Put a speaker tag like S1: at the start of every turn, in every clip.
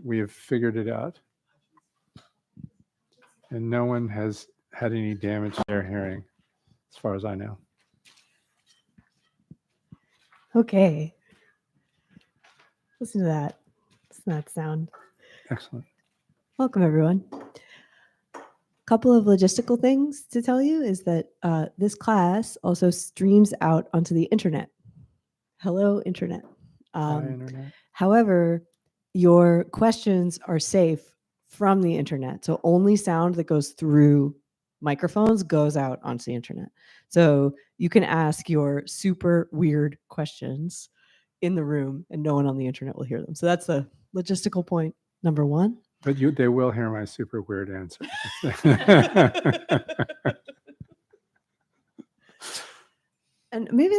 S1: we have figured it out, and no one has had any damage to their hearing, as far as I know.
S2: Okay. Listen to that. Listen to that sound.
S1: Excellent.
S2: Welcome, everyone. A couple of logistical things to tell you is that this class also streams out onto the internet. Hello, internet.
S1: Hi, internet.
S2: However, your questions are safe from the internet. So only sound that goes through microphones goes out onto the internet. So you can ask your super weird questions in the room and no one on the internet will hear them. So that's the logistical point number one.
S1: But they will hear my super weird answer.
S2: And maybe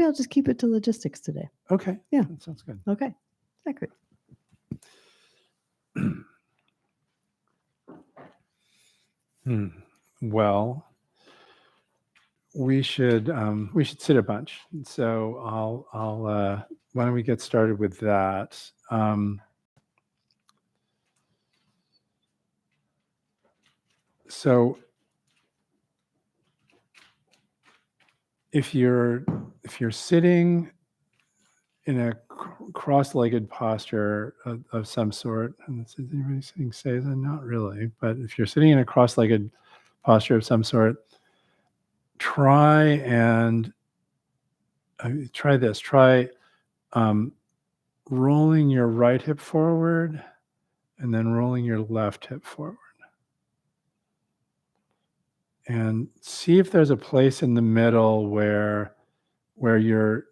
S2: I'll just keep it to logistics today.
S1: Okay.
S2: Yeah.
S1: That sounds good.
S2: Okay. Zachary.
S1: Well, we should sit a bunch. So I'll why don't we get started with that? So if you're sitting in a cross-legged posture of some sort, and is anybody saying Seizen? Not really, but if you're sitting in a cross-legged posture of some sort, try this. Try rolling your right hip forward and then rolling your left hip forward. And see if there's a place in the middle where your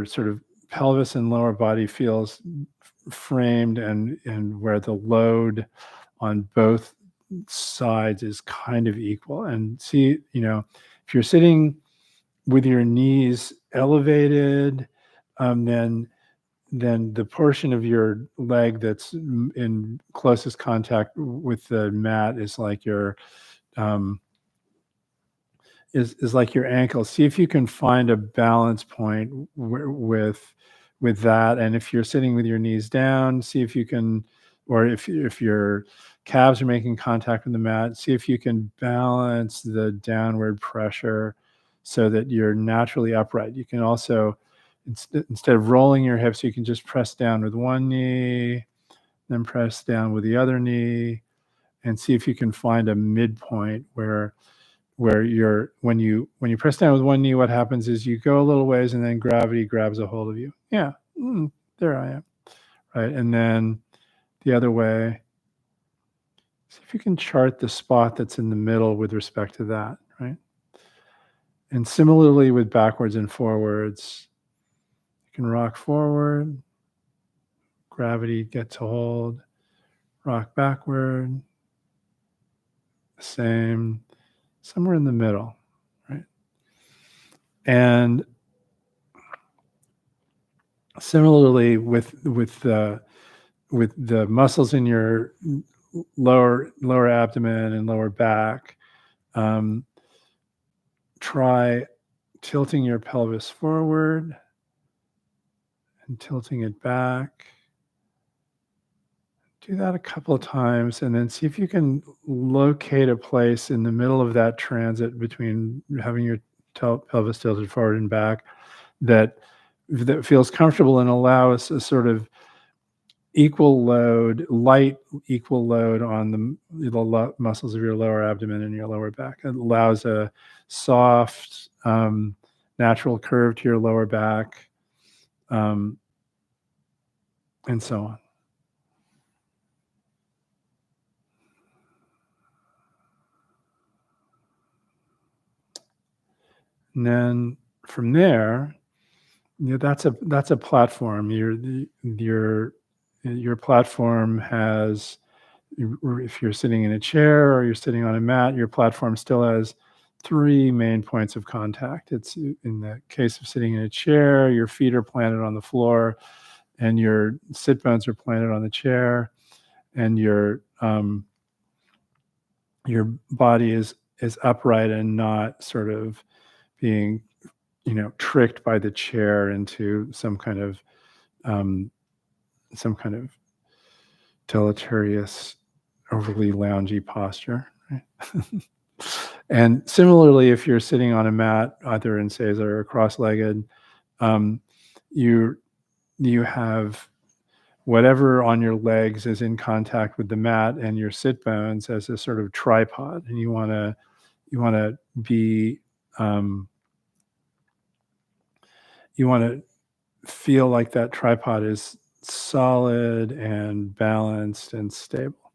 S1: sort of pelvis and lower body feels framed and where the load on both sides is kind of equal. And see, if you're sitting with your knees elevated, then the portion of your leg that's in closest contact with the mat is like your is like your ankle. See if you can find a balance point with that. And if you're sitting with your knees down, see if you can, or if your calves are making contact with the mat, see if you can balance the downward pressure so that you're naturally upright. You can also, instead of rolling your hips, you can just press down with one knee, then press down with the other knee, and see if you can find a midpoint where you're, when you press down with one knee, what happens is you go a little ways and then gravity grabs a hold of you. Yeah, there I am. Right, and then the other way. See if you can chart the spot that's in the middle with respect to that, right? And similarly with backwards and forwards, you can rock forward, gravity gets a hold, rock backward, same, somewhere in the middle, right? And similarly with the muscles in your lower abdomen and lower back, try tilting your pelvis forward and tilting it back. Do that a couple of times and then see if you can locate a place in the middle of that transit between having your pelvis tilted forward and back that feels comfortable and allows a sort of equal load, light equal load on the muscles of your lower abdomen and your lower back. It allows a soft, natural curve to your lower back, and so on. And then from there, that's a platform. Your platform has, if you're sitting in a chair or you're sitting on a mat, your platform still has 3 main points of contact. It's, in the case of sitting in a chair, your feet are planted on the floor and your sit bones are planted on the chair, and your body is upright and not sort of being, tricked by the chair into some kind of some kind of deleterious, overly loungy posture. Right? And similarly, if you're sitting on a mat, either in seiza or cross-legged, you have whatever on your legs is in contact with the mat and your sit bones as a sort of tripod, and you want to be you want to feel like that tripod is solid and balanced and stable.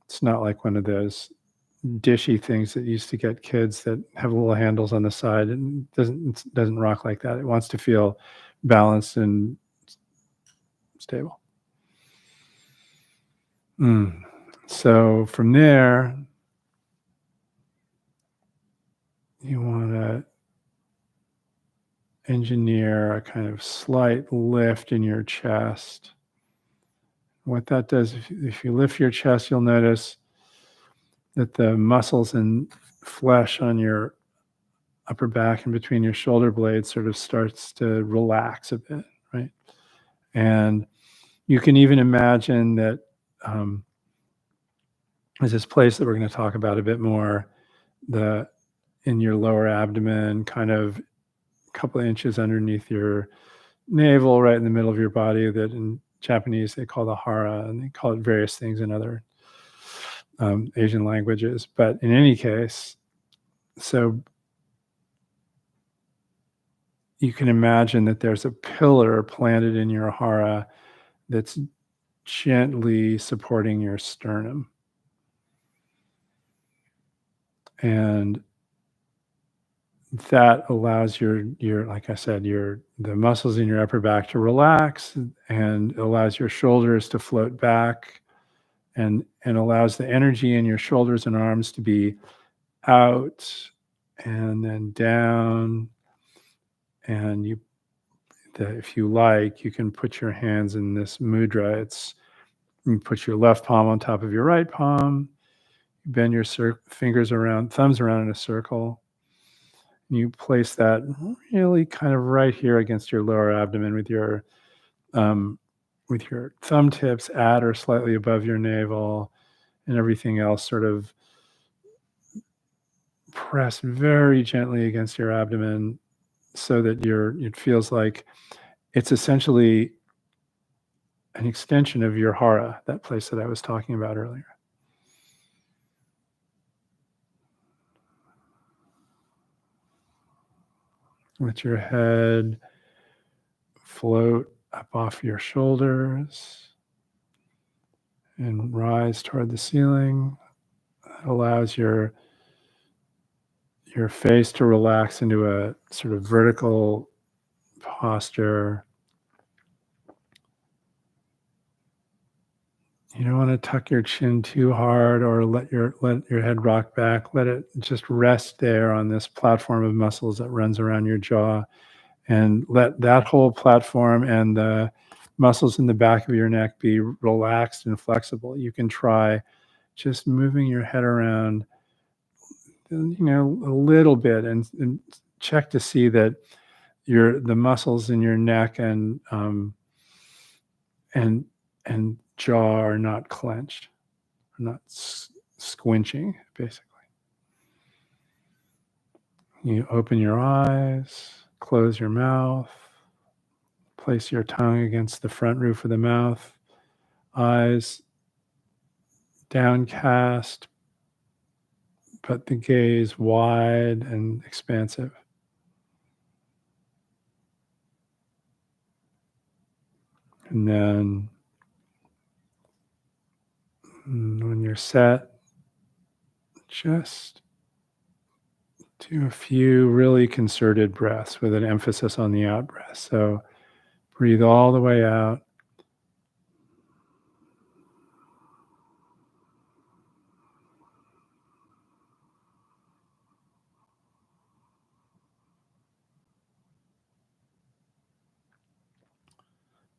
S1: It's not like one of those dishy things that used to get kids that have little handles on the side, and doesn't rock like that. It wants to feel balanced and stable. So from there, you want to engineer a kind of slight lift in your chest. What that does, if you lift your chest, you'll notice that the muscles and flesh on your upper back and between your shoulder blades sort of starts to relax a bit, right? And you can even imagine that there's this place that we're going to talk about a bit more, in your lower abdomen, kind of a couple of inches underneath your navel, right in the middle of your body, that in Japanese they call the hara, and they call it various things in other Asian languages. But in any case, so you can imagine that there's a pillar planted in your hara that's gently supporting your sternum. And that allows your like I said, the muscles in your upper back to relax, and allows your shoulders to float back, and allows the energy in your shoulders and arms to be out and then down. And if you like, you can put your hands in this mudra. You put your left palm on top of your right palm, bend your thumbs around in a circle. You place that really kind of right here against your lower abdomen with your thumb tips at or slightly above your navel, and everything else sort of pressed very gently against your abdomen, so that it feels like it's essentially an extension of your hara, that place that I was talking about earlier. Let your head float up off your shoulders and rise toward the ceiling. That allows your face to relax into a sort of vertical posture. You don't want to tuck your chin too hard or let your head rock back. Let it just rest there on this platform of muscles that runs around your jaw, and let that whole platform and the muscles in the back of your neck be relaxed and flexible. You can try just moving your head around, a little bit, and check to see that the muscles in your neck and jaw are not clenched, are not squinching, basically. You open your eyes, close your mouth, place your tongue against the front roof of the mouth, eyes downcast, but the gaze wide and expansive. And then when you're set, just do a few really concerted breaths with an emphasis on the out breath. So breathe all the way out.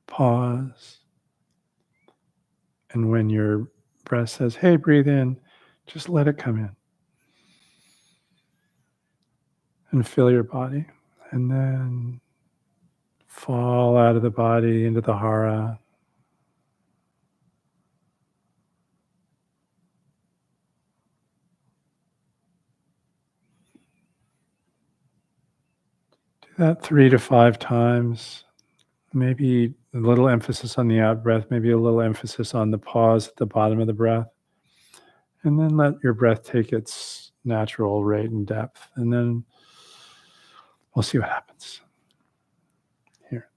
S1: Pause. And when your breath says, hey, breathe in, just let it come in. And fill your body. And then fall out of the body into the hara. Do that 3 to 5 times. Maybe a little emphasis on the out breath, maybe a little emphasis on the pause at the bottom of the breath. And then let your breath take its natural rate and depth. And then we'll see what happens. Here.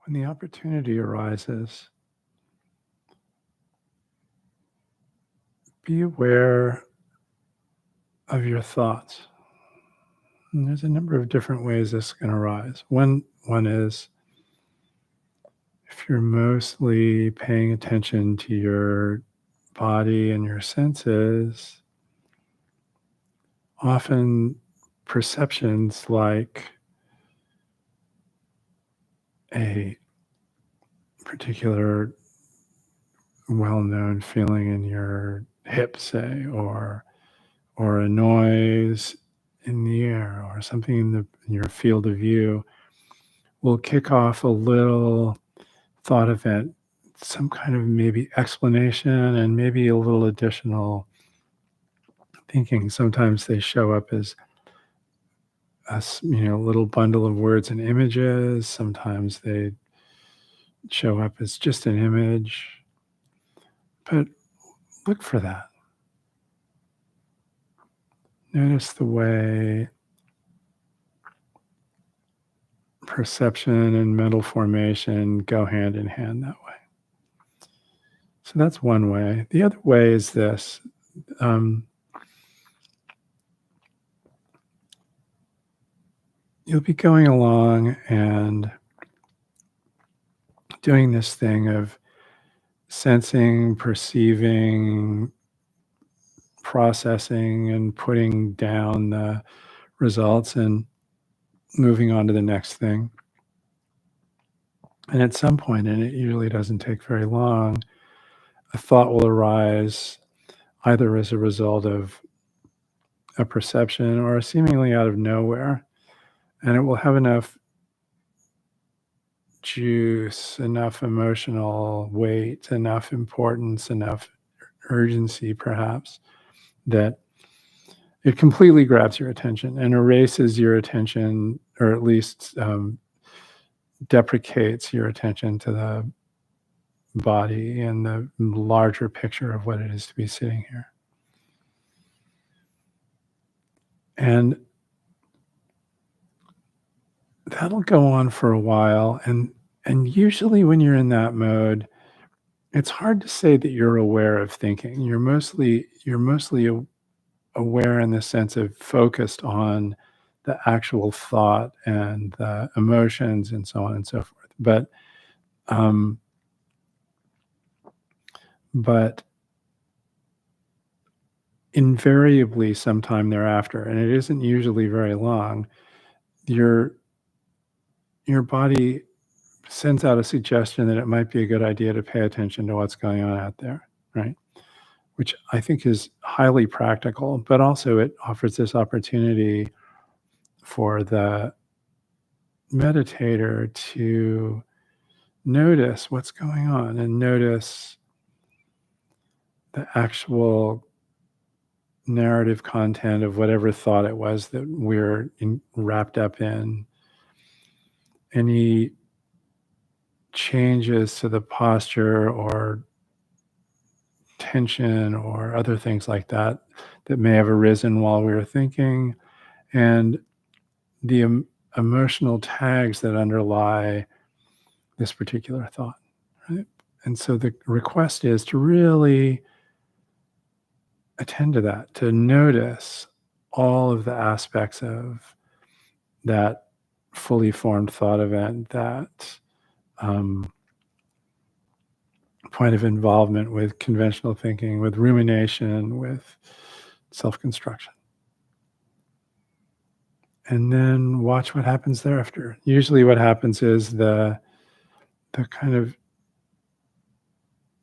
S1: when the opportunity arises, be aware of your thoughts. And there's a number of different ways this can arise. One is if you're mostly paying attention to your body and your senses, often perceptions like a particular well-known feeling in your hip, say, or a noise in the air or something in your field of view will kick off a little thought event, some kind of maybe explanation and maybe a little additional thinking. Sometimes they show up as a little bundle of words and images. Sometimes they show up as just an image. But look for that. Notice the way perception and mental formation go hand in hand that way. So that's one way. The other way is this. You'll be going along and doing this thing of sensing, perceiving, processing, and putting down the results and moving on to the next thing. And at some point, and it usually doesn't take very long, a thought will arise either as a result of a perception or seemingly out of nowhere. And it will have enough juice, enough emotional weight, enough importance, enough urgency, perhaps, that it completely grabs your attention and erases your attention, or at least deprecates your attention to the body and the larger picture of what it is to be sitting here. And that'll go on for a while. And usually when you're in that mode, it's hard to say that you're aware of thinking. You're mostly aware in the sense of focused on the actual thought and the emotions and so on and so forth. But invariably sometime thereafter, and it isn't usually very long, your body sends out a suggestion that it might be a good idea to pay attention to what's going on out there, right? Which I think is highly practical, but also it offers this opportunity for the meditator to notice what's going on and notice the actual narrative content of whatever thought it was that we're wrapped up in. Any changes to the posture or tension or other things like that that may have arisen while we were thinking, and the emotional tags that underlie this particular thought, right? And so the request is to really attend to that, to notice all of the aspects of that fully formed thought event, that point of involvement with conventional thinking, with rumination, with self-construction. And then watch what happens thereafter. Usually what happens is the kind of,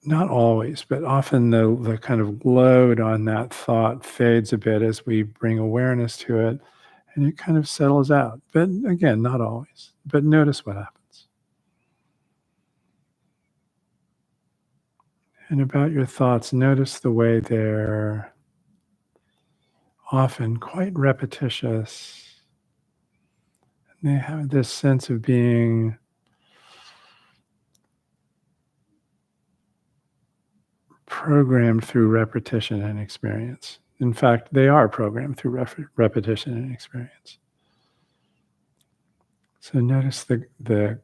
S1: not always, but often the kind of load on that thought fades a bit as we bring awareness to it, and it kind of settles out. But again, not always. But notice what happens. And about your thoughts, notice the way they're often quite repetitious. And they have this sense of being programmed through repetition and experience. In fact, they are programmed through repetition and experience. So notice the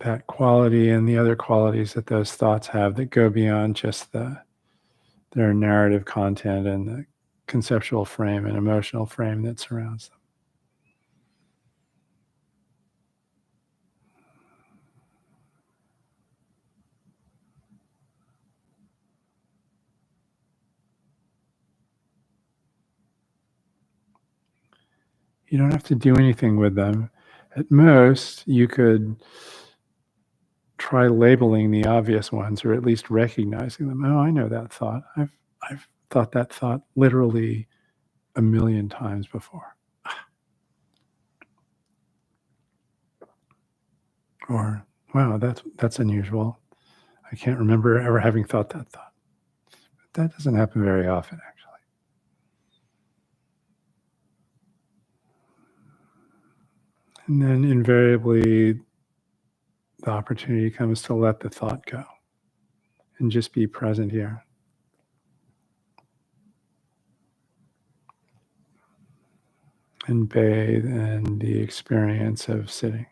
S1: that quality and the other qualities that those thoughts have that go beyond just their narrative content and the conceptual frame and emotional frame that surrounds them. You don't have to do anything with them. At most, you could try labeling the obvious ones, or at least recognizing them. Oh, I know that thought. I've thought that thought literally a million times before. Or, wow, that's unusual. I can't remember ever having thought that thought. But that doesn't happen very often, actually. And then invariably, the opportunity comes to let the thought go and just be present here. And bathe in the experience of sitting.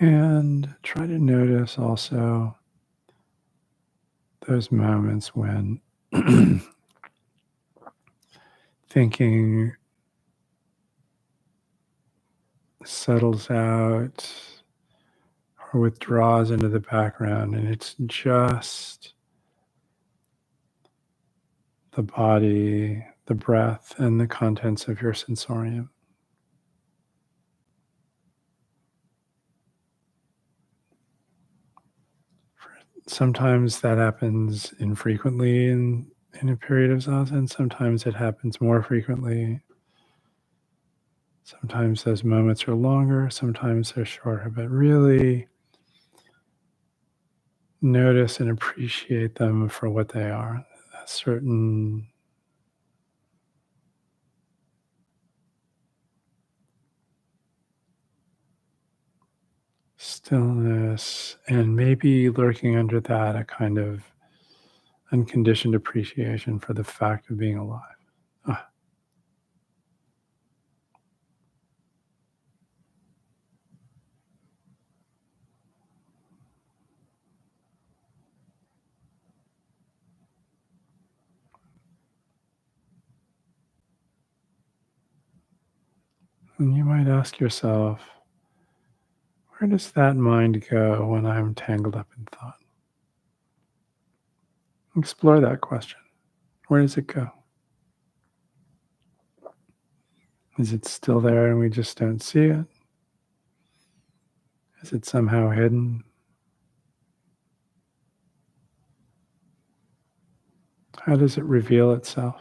S1: And try to notice also those moments when thinking settles out or withdraws into the background, and it's just the body, the breath, and the contents of your sensorium. Sometimes that happens infrequently in a period of zazen. Sometimes it happens more frequently. Sometimes those moments are longer, sometimes they're shorter, but really notice and appreciate them for what they are. A certain stillness, and maybe lurking under that a kind of unconditioned appreciation for the fact of being alive. Ah. And you might ask yourself, where does that mind go when I'm tangled up in thought? Explore that question. Where does it go? Is it still there and we just don't see it? Is it somehow hidden? How does it reveal itself?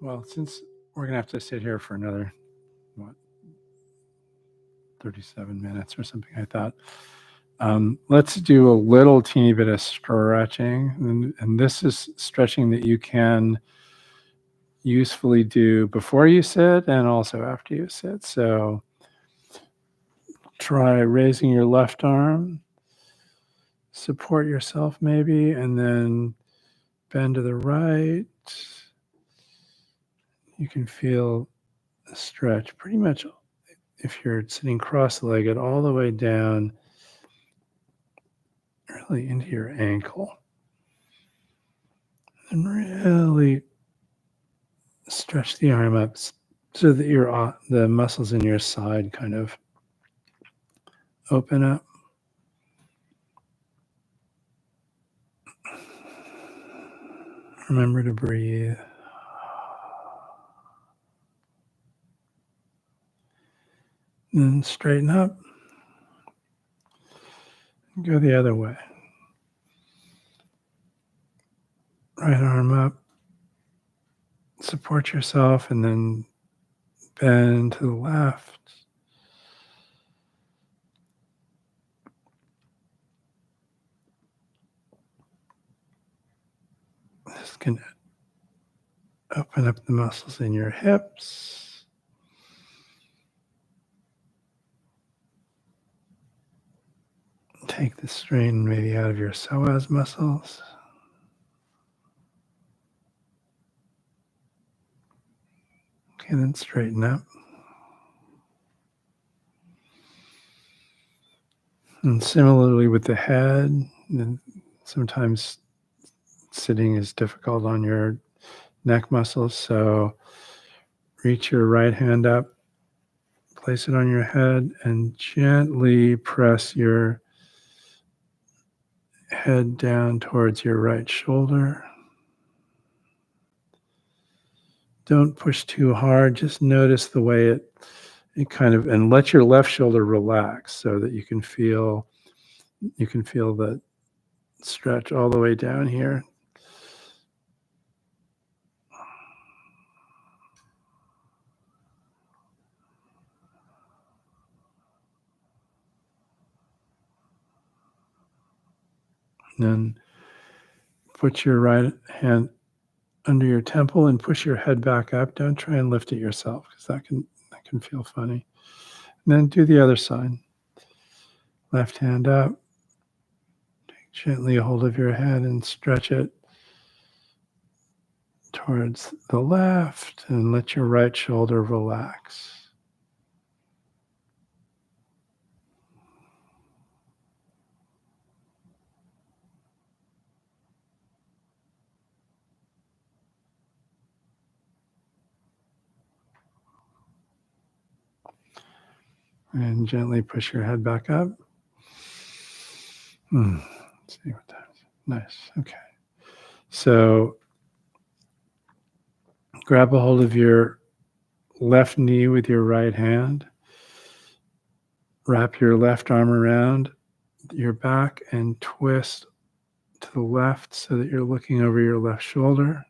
S1: Well, since we're going to have to sit here for another, 37 minutes or something, I thought, let's do a little teeny bit of stretching. And this is stretching that you can usefully do before you sit and also after you sit. So try raising your left arm, support yourself maybe, and then bend to the right. You can feel a stretch pretty much if you're sitting cross-legged all the way down really into your ankle. And really stretch the arm up so that the muscles in your side kind of open up. Remember to breathe. Then straighten up. Go the other way. Right arm up. Support yourself and then bend to the left. This can open up the muscles in your hips. Take the strain maybe out of your psoas muscles. Okay, then straighten up. And similarly with the head, sometimes sitting is difficult on your neck muscles, so reach your right hand up, place it on your head, and gently press your head down towards your right shoulder. Don't push too hard, just notice the way it kind of, and let your left shoulder relax so that you can feel the stretch all the way down here. And then put your right hand under your temple and push your head back up. Don't try and lift it yourself because that can feel funny. And then do the other side. Left hand up. Take gently a hold of your head and stretch it towards the left and let your right shoulder relax. And gently push your head back up. Let's see what that is. Nice. Okay. So grab a hold of your left knee with your right hand. Wrap your left arm around your back and twist to the left so that you're looking over your left shoulder.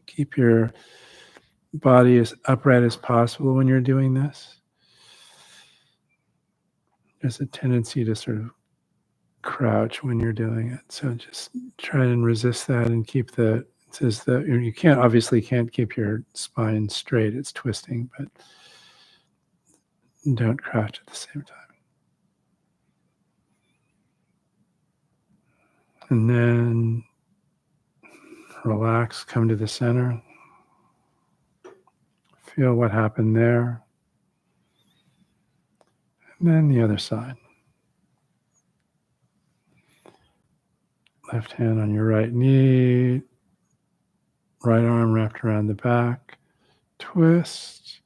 S1: Keep your body as upright as possible when you're doing this. There's a tendency to sort of crouch when you're doing it. So just try and resist that and keep it says that you can't keep your spine straight. It's twisting, but don't crouch at the same time. And then relax, come to the center. Feel what happened there. And then the other side. Left hand on your right knee, right arm wrapped around the back, twist,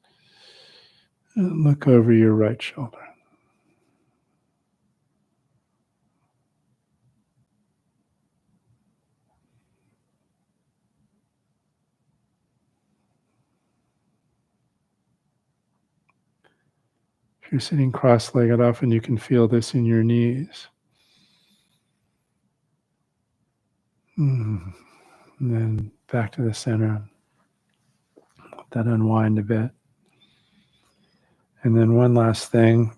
S1: and look over your right shoulder. If you're sitting cross-legged, often you can feel this in your knees. And then back to the center. Let that unwind a bit. And then one last thing.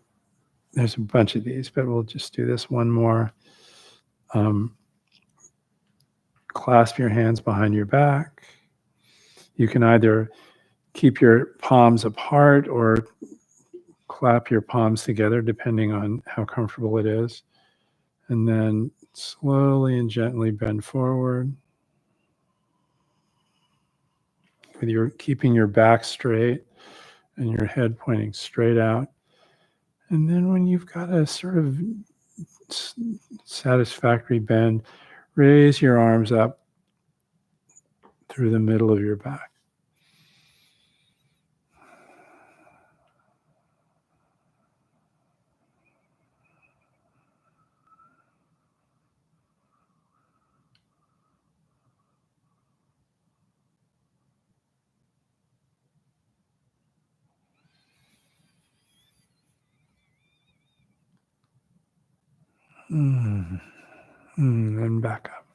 S1: There's a bunch of these, but we'll just do this one more. Clasp your hands behind your back. You can either keep your palms apart or clap your palms together, depending on how comfortable it is. And then slowly and gently bend forward. With your keeping your back straight and your head pointing straight out. And then when you've got a sort of satisfactory bend, raise your arms up through the middle of your back. And back up.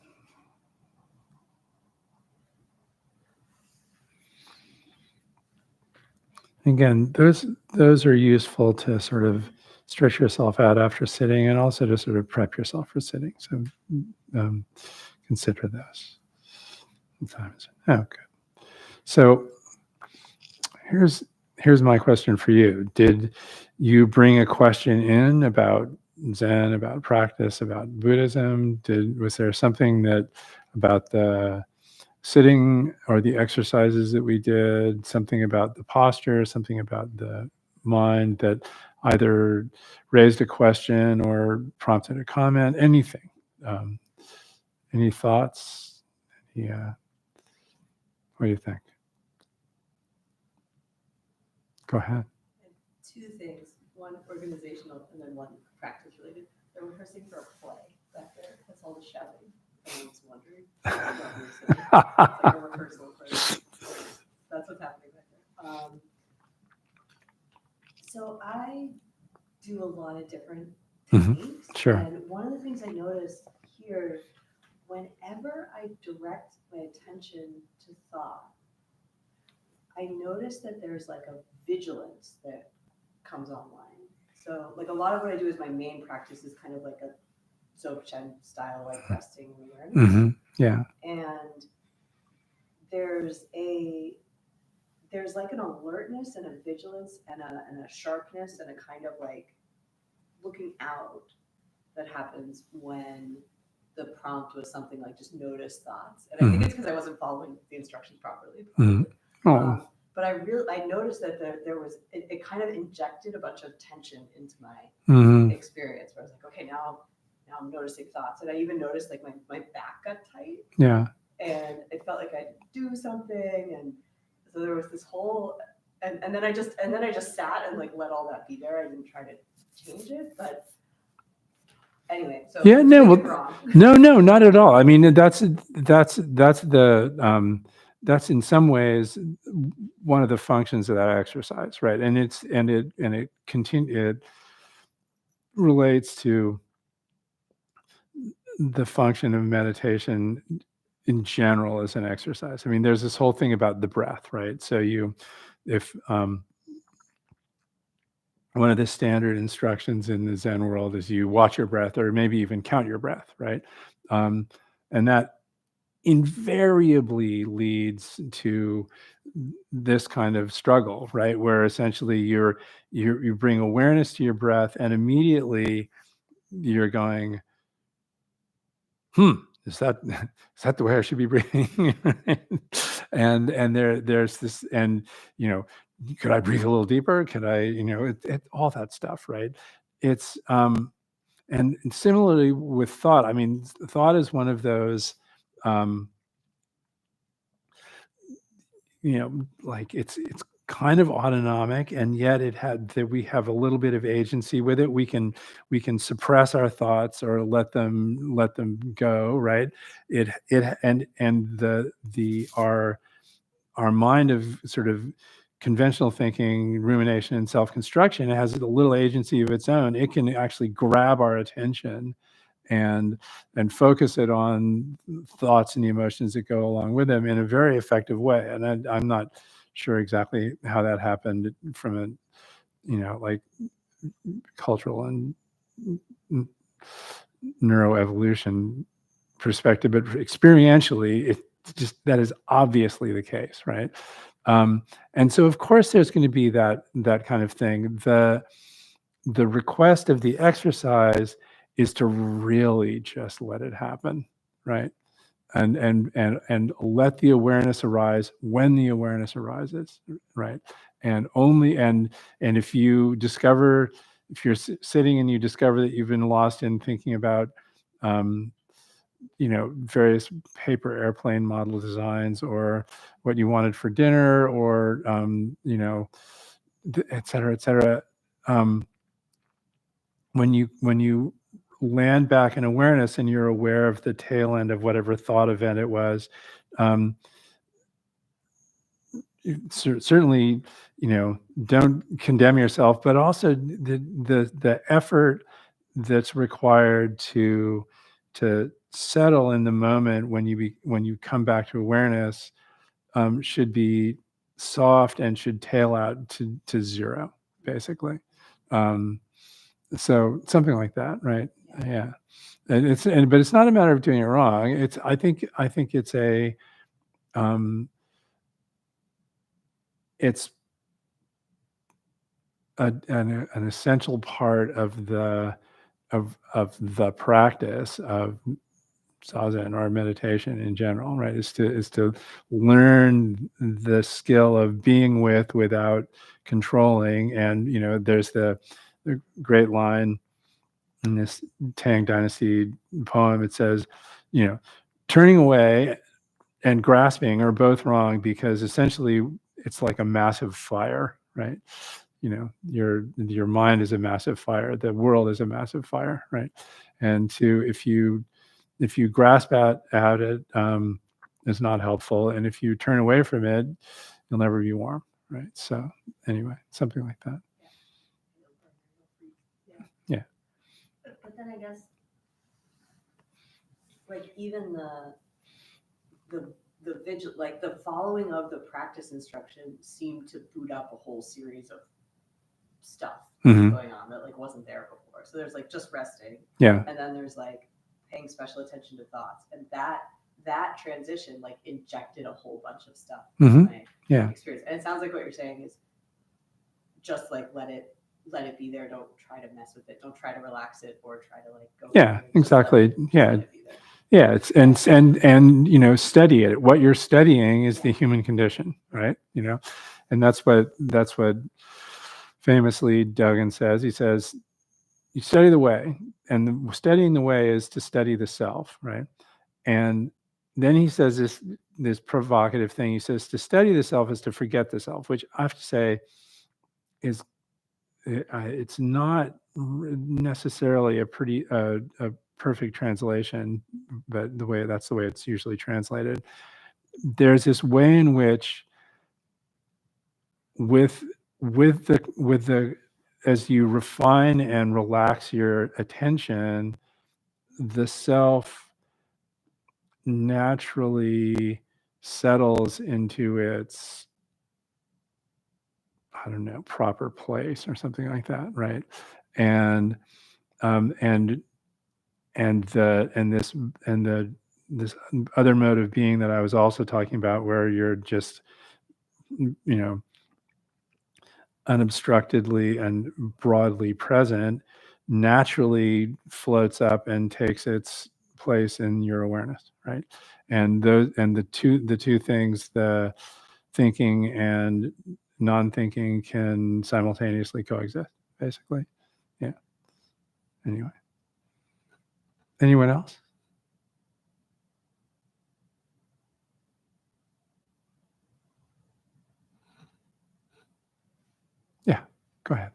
S1: Again, those are useful to sort of stretch yourself out after sitting, and also to sort of prep yourself for sitting. So consider those. Oh, good. So here's my question for you. Did you bring a question in about Zen, about practice, about Buddhism? Was there something that about the sitting or the exercises that we did, something about the posture, something about the mind that either raised a question or prompted a comment, anything? Any thoughts? Yeah. What do you think? Go ahead.
S2: Two things, one organizational and then one practice related. They're rehearsing for a play back there. That's all the shouting. Everyone's wondering. It's like a rehearsal for that's what's happening back there. So I do a lot of different techniques.
S1: Sure.
S2: And one of the things I noticed here, whenever I direct my attention to thought, I notice that there's like a vigilance that comes online. So like a lot of what I do is my main practice is kind of like a Dzogchen style, like resting awareness.
S1: Yeah.
S2: And there's like an alertness and a vigilance and a sharpness and a kind of like looking out that happens when the prompt was something like just notice thoughts. And I think it's because I wasn't following the instructions properly. But I noticed that there was, it kind of injected a bunch of tension into my experience where I was like, okay, now I'm noticing thoughts. And I even noticed like my back got tight.
S1: Yeah.
S2: And it felt like I'd do something. And so there was this whole, and then I just sat and like let all that be there. I didn't try to change it, but anyway, so
S1: yeah, no, no, not at all. I mean, that's in some ways one of the functions of that exercise, right? And it relates to the function of meditation in general as an exercise. I mean, there's this whole thing about the breath, right? So if one of the standard instructions in the Zen world is you watch your breath or maybe even count your breath, right? And that invariably leads to this kind of struggle, right? Where essentially you bring awareness to your breath and immediately you're going, is that the way I should be breathing? and there's this, and could I breathe a little deeper? Could I, all that stuff, right? It's and similarly with thought. I mean, thought is one of those, like it's kind of autonomic, and yet we have a little bit of agency with it. We can suppress our thoughts or let them go, right? Our mind of sort of conventional thinking, rumination, and self-construction has a little agency of its own. It can actually grab our attention and focus it on thoughts and the emotions that go along with them in a very effective way. And I'm not sure exactly how that happened from a, like cultural and neuroevolution perspective, but experientially, it just, that is obviously the case, right? And so, of course, there's going to be that kind of thing. The request of the exercise is to really just let it happen, right? And let the awareness arise when the awareness arises, right? And only and if you discover, if you're sitting and you discover that you've been lost in thinking about various paper airplane model designs, or what you wanted for dinner, or et cetera, et cetera. When you land back in awareness and you're aware of the tail end of whatever thought event it was, certainly, don't condemn yourself, but also the effort that's required to settle in the moment when you come back to awareness should be soft and should tail out to zero, basically. So something like that, right? Yeah. But it's not a matter of doing it wrong. I think it's it's an essential part of the practice of Zazen or meditation in general, right? Is to learn the skill of being without controlling. And there's the great line in this Tang Dynasty poem. It says, turning away and grasping are both wrong, because essentially it's like a massive fire, right? Your mind is a massive fire. The world is a massive fire, right? And if you grasp at it, is not helpful. And if you turn away from it, you'll never be warm, right? So anyway, something like that. Yeah.
S2: But then I guess, like, even the vigil, like the following of the practice instruction seemed to boot up a whole series of stuff going on that like wasn't there before. So there's like just resting,
S1: Yeah,
S2: and then there's like paying special attention to thoughts, and that transition like injected a whole bunch of stuff into my experience. And it sounds like what you're saying is just like let it be there. Don't try to mess with it. Don't try to relax it or try to like go.
S1: Yeah, exactly. Yeah. Yeah, it's and study it. What you're studying is the human condition, right? And that's what famously Dogen says. He says, you study the way, and studying the way is to study the self, right? And then he says this provocative thing. He says, to study the self is to forget the self, which I have to say is it's not necessarily a perfect translation, but that's the way it's usually translated. There's this way in which with the as you refine and relax your attention, the self naturally settles into its, I don't know, proper place or something like that, right? And this other mode of being that I was also talking about, where you're just, unobstructedly and broadly present, naturally floats up and takes its place in your awareness, right? And the two things, the thinking and non-thinking, can simultaneously coexist, basically. Yeah. Anyway. Anyone else? Yeah, go ahead.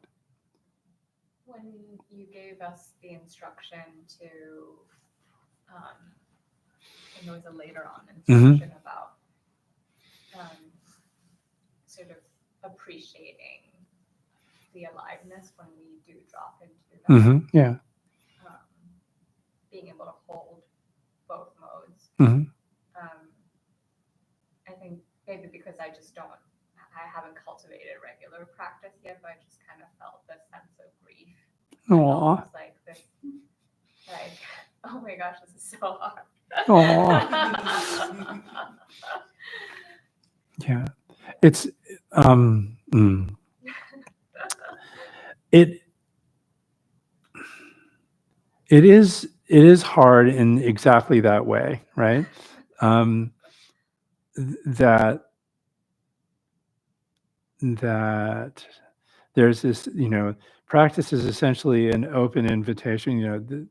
S3: When you gave us the instruction to, and there was a later on instruction about sort of appreciating the aliveness when we do drop into that.
S1: Yeah.
S3: Being able to hold both modes.
S1: Mhm.
S3: I think maybe because I haven't cultivated regular practice yet, but I just kind of felt this sense of grief.
S1: Aw.
S3: Almost like this, like, oh my gosh, this is so hard.
S1: Yeah. It's it it is hard in exactly that way, right? That there's this, practice is essentially an open invitation,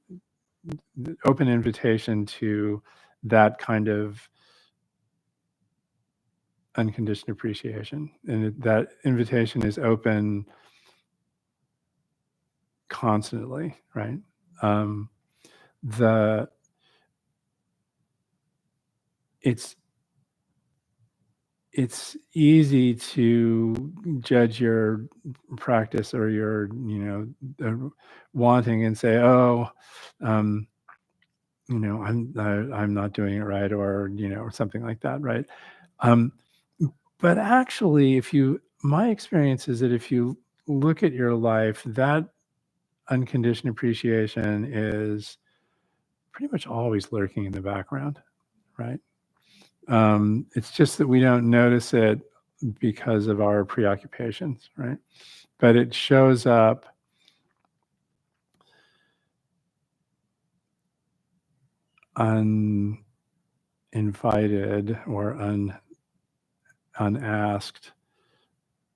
S1: the open invitation to that kind of unconditioned appreciation, and that invitation is open constantly, right? The it's it's easy to judge your practice or your wanting and say, oh, I'm not doing it right, or or something like that, right? um, but actually, my experience is that if you look at your life, that unconditioned appreciation is pretty much always lurking in the background, right? It's just that we don't notice it because of our preoccupations, right? But it shows up uninvited or unasked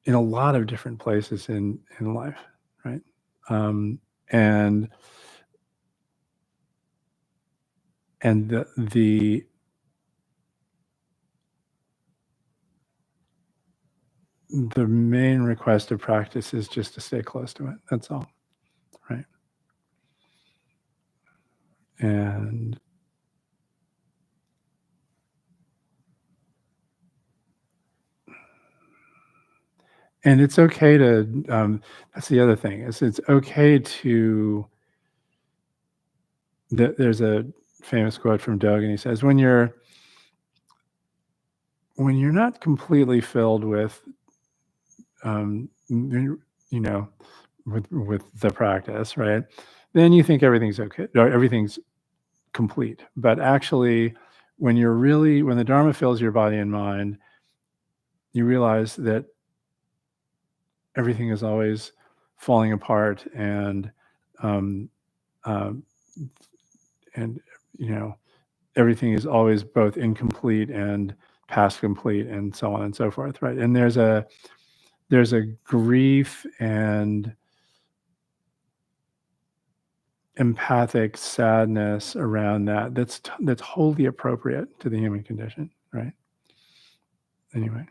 S1: in a lot of different places in life, right? And the main request of practice is just to stay close to it. That's all, right? And it's okay to that's the other thing, is it's okay to there's a famous quote from Dogen. He says, when you're not completely filled with with the practice, right, then you think everything's okay, or everything's complete. But actually, when the Dharma fills your body and mind, you realize that everything is always falling apart, and um, um, and everything is always both incomplete and past complete, and so on and so forth, right? And there's a grief and empathic sadness around that that's wholly appropriate to the human condition, right? Anyway,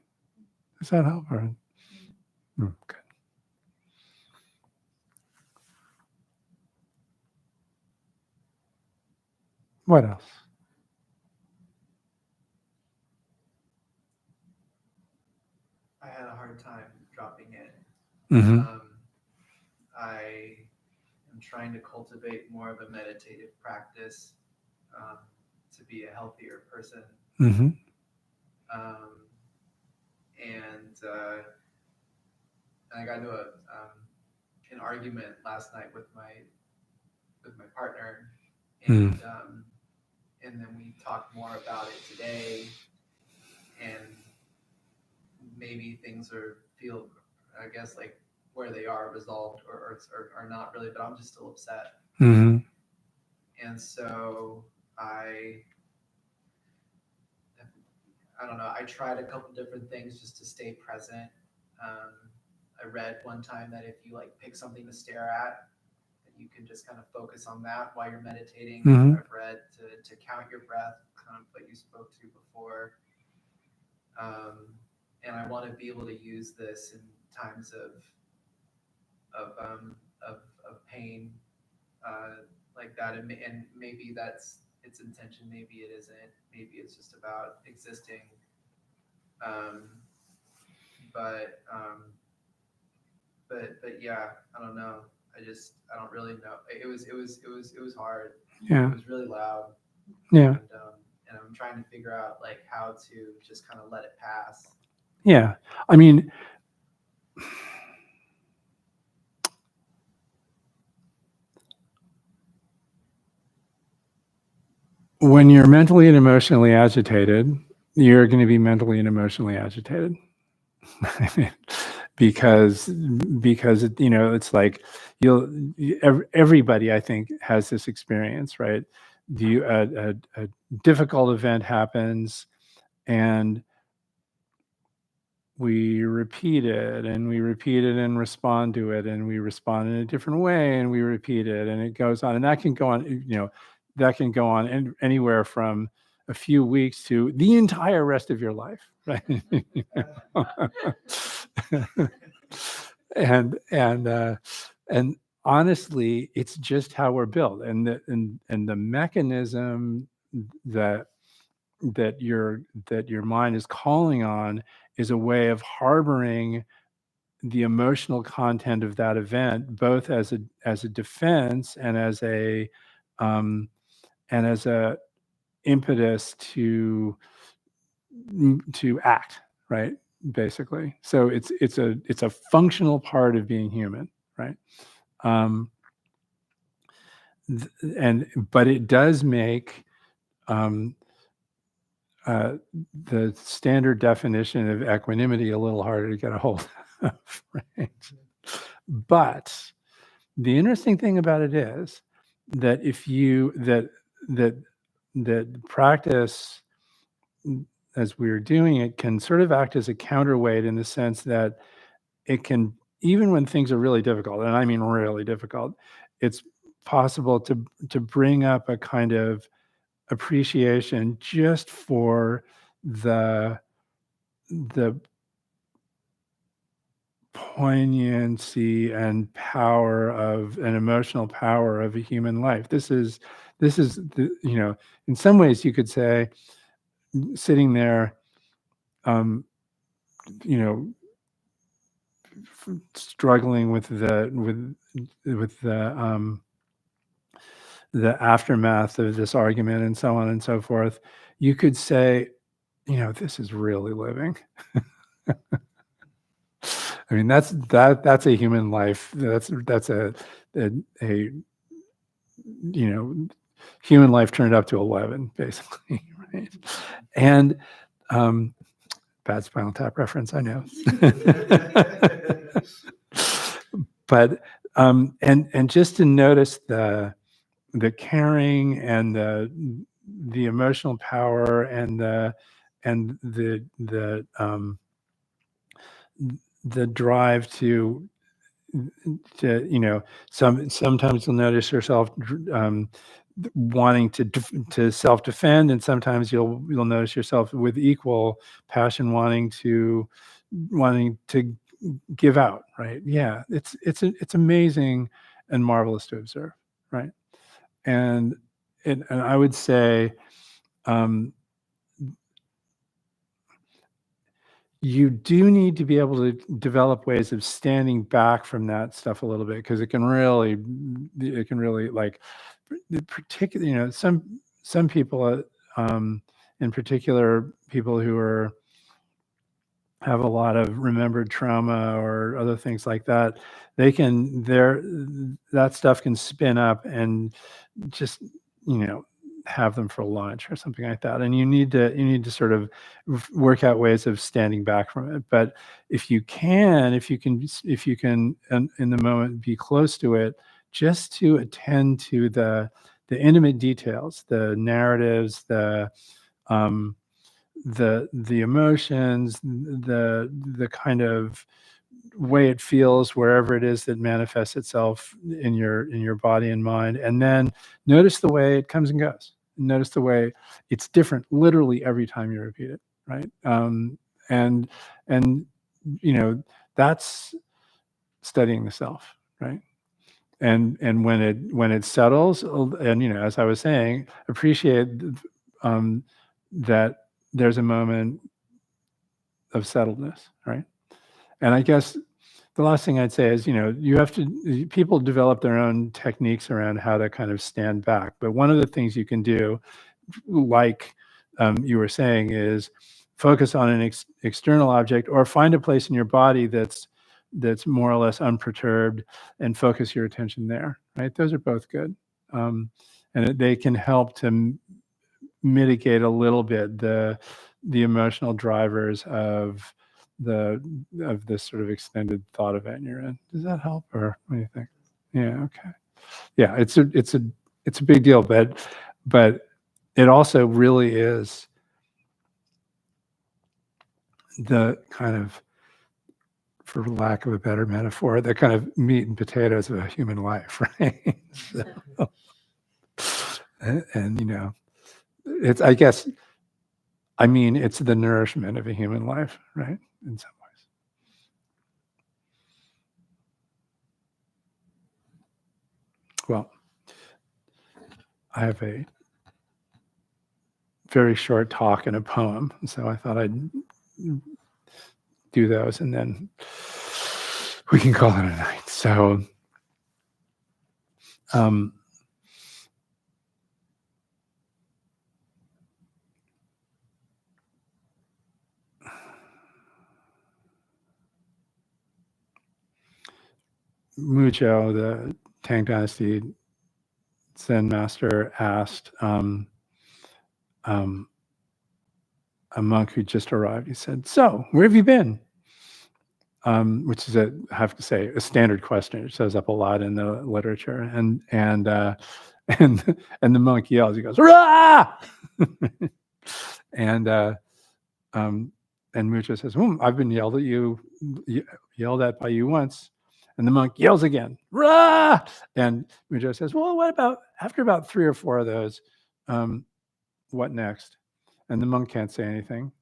S1: does that help? Or good. What else?
S4: I had a hard time dropping in.
S1: Mm-hmm.
S4: I am trying to cultivate more of a meditative practice to be a healthier person.
S1: Mm-hmm.
S4: And I got into an argument last night with my partner, and and then we talked more about it today, and maybe things feel, I guess, like where they are resolved or not really, but I'm just still upset.
S1: Mm-hmm.
S4: And so I don't know, I tried a couple different things just to stay present. I read one time that if you pick something to stare at, that you can just kind of focus on that while you're meditating.
S1: Mm-hmm.
S4: I've read to count your breath, kind of what you spoke to before. And I want to be able to use this in times of pain, like that, and maybe that's its intention. Maybe it isn't. Maybe it's just about existing. But yeah, I don't know. I don't really know. It was hard.
S1: Yeah.
S4: It was really loud.
S1: Yeah.
S4: And I'm trying to figure out like how to just kind of let it pass.
S1: Yeah. I mean, when you're mentally and emotionally agitated, you're going to be mentally and emotionally agitated. because it's like everybody, I think, has this experience, right? A difficult event happens, and we repeat it and respond to it, and we respond in a different way, and we repeat it, and it goes on, and that can go on anywhere from a few weeks to the entire rest of your life, right? and honestly, it's just how we're built, and the mechanism that your mind is calling on is a way of harboring the emotional content of that event, both as a defense and as a impetus to act, right? Basically, so it's a functional part of being human, right? But it does make the standard definition of equanimity a little harder to get a hold of, right? But the interesting thing about it is that if you that practice as we're doing it can sort of act as a counterweight, in the sense that it can, even when things are really difficult, and I mean really difficult, it's possible to bring up a kind of appreciation just for the poignancy and power of an emotional power of a human life. This is in some ways you could say, sitting there, you know, struggling with the aftermath of this argument and so on and so forth, you could say, this is really living. I mean, that's a human life. That's a human life turned up to 11, basically, right? And bad Spinal Tap reference, I know. But and just to notice the caring and the emotional power and the drive to sometimes you'll notice yourself wanting to self-defend, and sometimes you'll notice yourself with equal passion wanting to give out, right? Yeah, it's amazing and marvelous to observe, right? And I would say you do need to be able to develop ways of standing back from that stuff a little bit, because it can really like, particularly, some people, in particular, people who have a lot of remembered trauma or other things like that, that stuff can spin up and just, have them for lunch or something like that. And you need to sort of work out ways of standing back from it. But if you can in the moment be close to it, just to attend to the intimate details, the narratives, the emotions, the kind of way it feels wherever it is that manifests itself in your body and mind, and then notice the way it comes and goes. Notice the way it's different literally every time you repeat it, right? And that's studying the self, right? And when it settles, and as I was saying, appreciate that there's a moment of settledness, right? And I guess the last thing I'd say is, you have to, people develop their own techniques around how to kind of stand back. But one of the things you can do, like you were saying, is focus on an external object, or find a place in your body that's more or less unperturbed, and focus your attention there, right? Those are both good. And they can help to mitigate a little bit the emotional drivers of this sort of extended thought event you're in. Does that help, or what do you think? Yeah, okay. Yeah, it's a big deal, but it also really is the kind of, for lack of a better metaphor, the kind of meat and potatoes of a human life, right? And it's, I guess, it's the nourishment of a human life, right? In some ways. Well, I have a very short talk and a poem, so I thought I'd do those, and then we can call it a night. So, Muzhou, the Tang Dynasty Zen master, asked a monk who just arrived. He said, "So, where have you been?" Which is, I have to say, a standard question. It shows up a lot in the literature, and and the monk yells. He goes, "Rah!" and Muzhou says, "I've been yelled at by you once." And the monk yells again, "Rah!" And Muzhou says, "Well, what about after about 3 or 4 of those? What next?" And the monk can't say anything.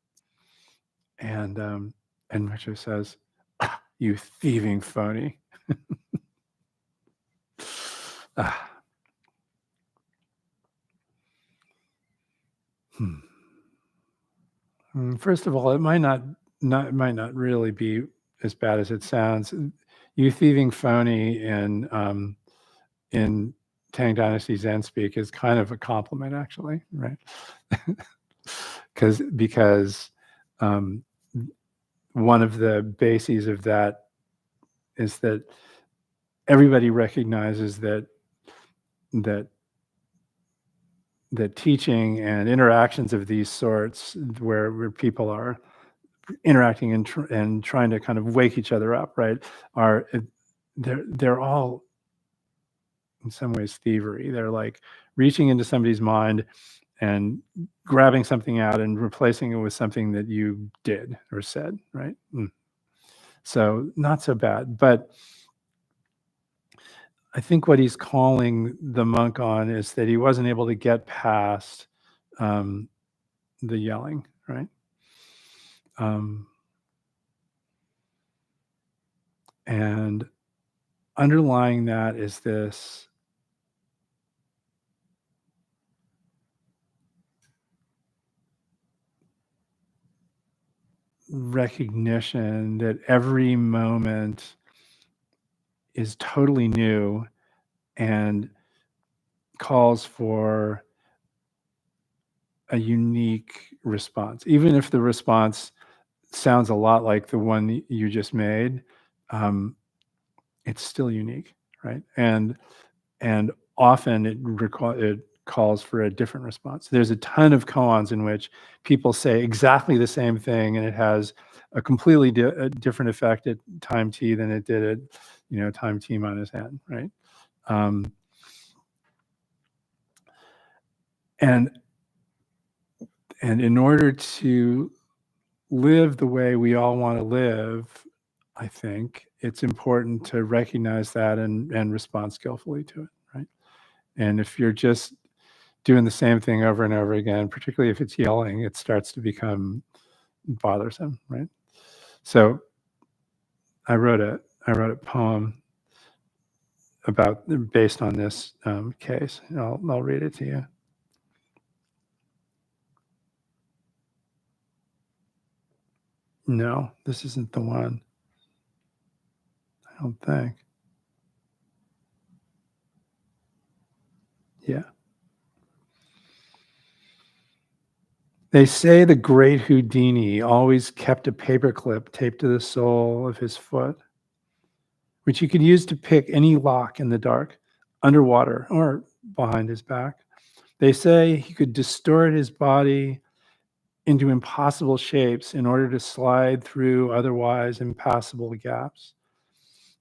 S1: And Muzhou says, "You thieving phony." First of all, it might not really be as bad as it sounds. "You thieving phony" in Tang Dynasty Zen speak is kind of a compliment, actually, right? because one of the bases of that is that everybody recognizes that teaching and interactions of these sorts, where people are interacting and trying to kind of wake each other up, right, they're all in some ways thievery. They're like reaching into somebody's mind and grabbing something out and replacing it with something that you did or said, right? So not so bad. But I think what he's calling the monk on is that he wasn't able to get past the yelling, right? And underlying that is this recognition that every moment is totally new and calls for a unique response. Even if the response sounds a lot like the one you just made, it's still unique, right? And often it calls for a different response. There's a ton of koans in which people say exactly the same thing, and it has a completely different effect at time t than it did at time t minus n, right? And in order to live the way we all want to live, I think it's important to recognize that and respond skillfully to it, right? And if you're just doing the same thing over and over again, particularly if it's yelling, it starts to become bothersome, right? So I wrote a poem based on this case. I'll read it to you. No, this isn't the one. I don't think. Yeah. They say the great Houdini always kept a paperclip taped to the sole of his foot, which he could use to pick any lock in the dark, underwater, or behind his back. They say he could distort his body into impossible shapes in order to slide through otherwise impassable gaps,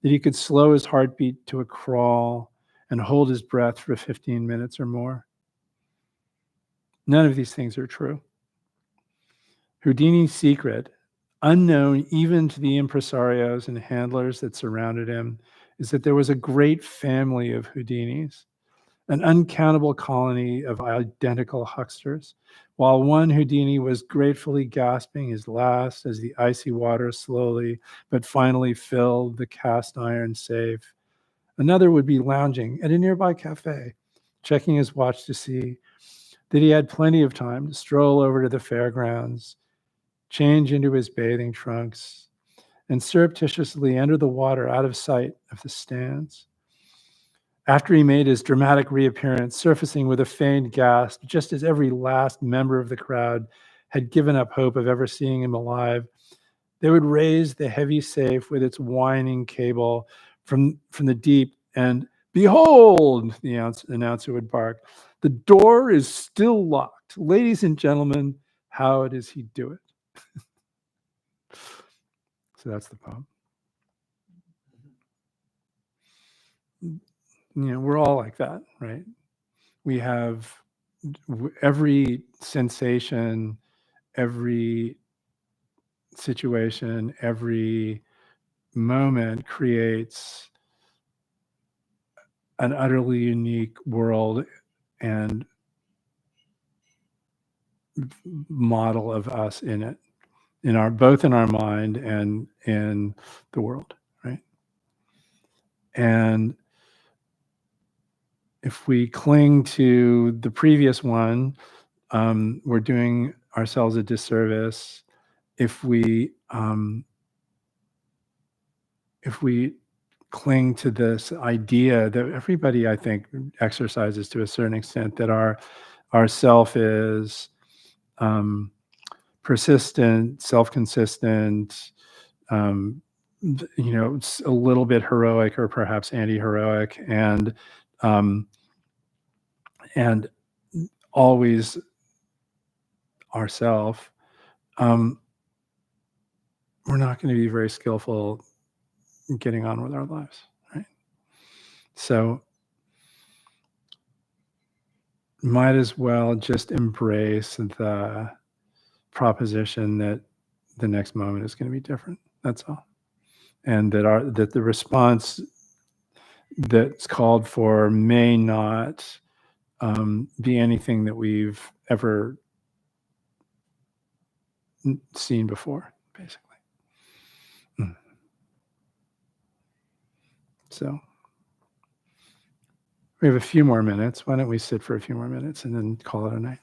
S1: that he could slow his heartbeat to a crawl and hold his breath for 15 minutes or more. None of these things are true. Houdini's secret, unknown even to the impresarios and handlers that surrounded him, is that there was a great family of Houdinis, an uncountable colony of identical hucksters, while one Houdini was gratefully gasping his last as the icy water slowly but finally filled the cast iron safe. Another would be lounging at a nearby cafe, checking his watch to see that he had plenty of time to stroll over to the fairgrounds, change into his bathing trunks, and surreptitiously enter the water out of sight of the stands. After he made his dramatic reappearance, surfacing with a feigned gasp, just as every last member of the crowd had given up hope of ever seeing him alive, they would raise the heavy safe with its whining cable from the deep, and behold, the announcer would bark, the door is still locked. Ladies and gentlemen, how does he do it? So that's the poem. We're all like that, right? We have every sensation, every situation, every moment creates an utterly unique world and model of us in it, both in our mind and in the world, right? And if we cling to the previous one, we're doing ourselves a disservice. If we cling to this idea that everybody, I think, exercises to a certain extent, that our self is persistent, self-consistent, it's a little bit heroic or perhaps anti-heroic, and always ourself, we're not going to be very skillful in getting on with our lives, right? So might as well just embrace the proposition that the next moment is going to be different. That's all. And that the response that's called for may not be anything that we've ever seen before, basically. So we have a few more minutes. Why don't we sit for a few more minutes and then call it a night?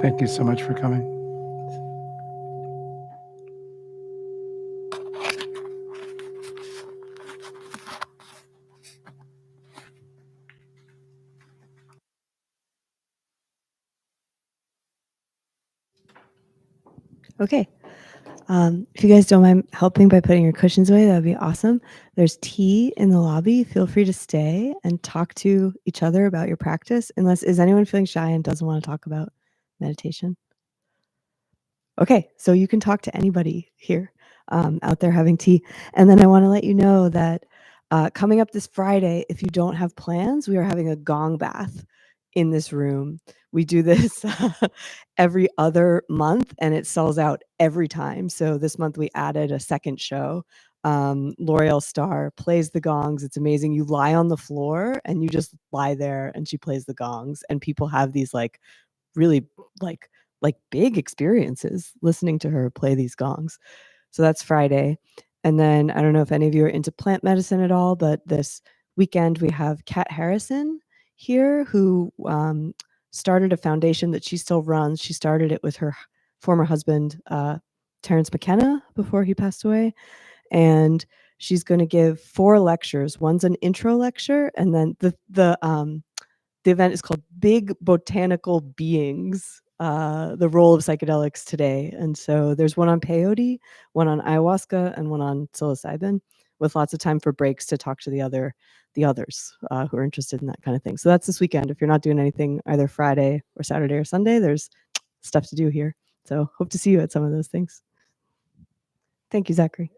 S1: Thank you so much for coming.
S2: Okay. If you guys don't mind helping by putting your cushions away, that would be awesome. There's tea in the lobby. Feel free to stay and talk to each other about your practice. Is anyone feeling shy and doesn't want to talk about meditation? Okay, so you can talk to anybody here out there having tea. And then I want to let you know that coming up this Friday, if you don't have plans, we are having a gong bath in this room. We do this every other month and it sells out every time. So this month we added a second show. L'Oreal Star plays the gongs. It's amazing. You lie on the floor and you just lie there and she plays the gongs and people have these like really like big experiences listening to her play these gongs. So that's Friday. And then I don't know if any of you are into plant medicine at all, but this weekend we have Kat Harrison here who started a foundation that she still runs. She started it with her former husband, Terrence McKenna, before he passed away. And she's going to give 4 lectures. One's an intro lecture, and then the event is called Big Botanical Beings, the role of psychedelics today. And so there's one on peyote, one on ayahuasca, and one on psilocybin, with lots of time for breaks to talk to the others who are interested in that kind of thing. So that's this weekend. If you're not doing anything either Friday or Saturday or Sunday, there's stuff to do here. So hope to see you at some of those things. Thank you, Zachary.